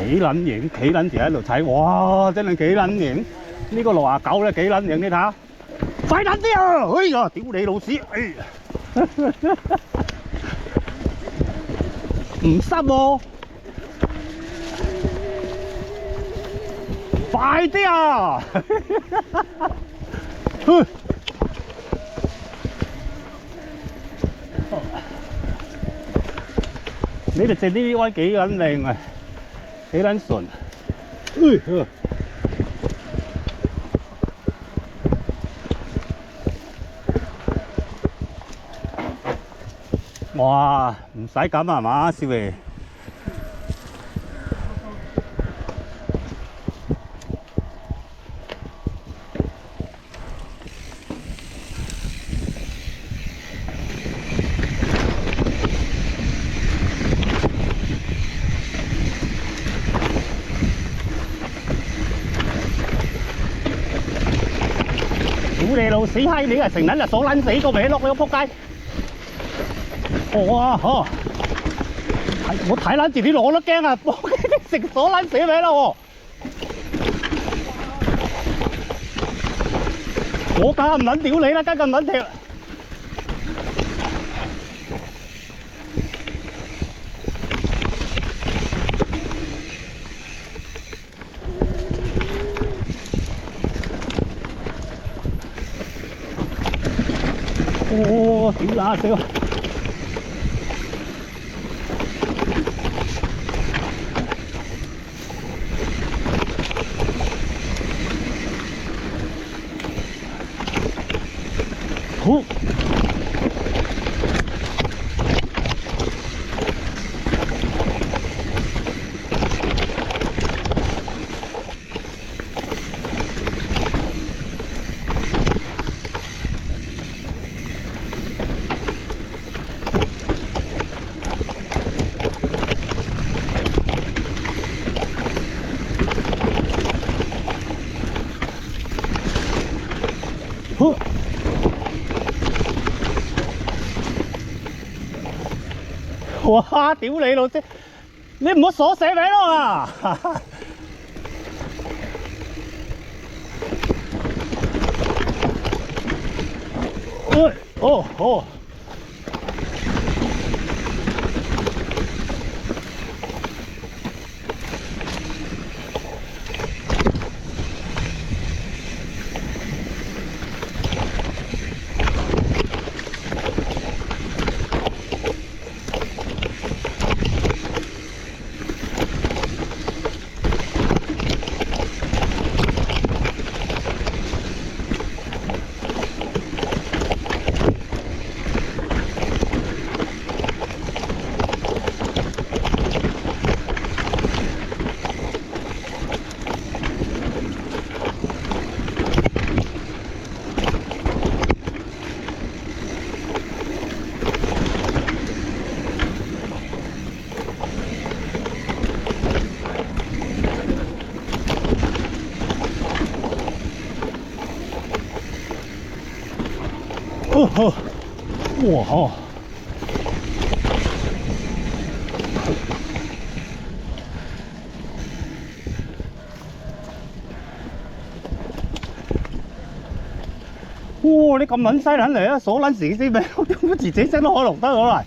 幾撚型，企撚住喺度睇，哇！真係幾撚型。呢個69咧幾撚型，你睇下，快撚啲啊！哎呀，屌你老屎！哎呀，唔濕喎，快啲啊！你哋整啲位幾撚靚啊，幾撚順。哇，唔使咁係嘛，少爺。屌你老屎閪！你係成撚日鎖撚死個尾碌你個仆街！哇呵！我睇撚住啲攞都驚啊！食鎖撚死尾啦喎！我梗係唔撚屌你啦，梗係咁撚踢！哦，屌啦死我！好。哇！屌你老師，你唔好鎖死尾咯啊！哦哦。哦，哇哦！哇！你咁撚犀撚嚟啊，鎖撚死先咩？點解自己聲都可以錄得到嚟？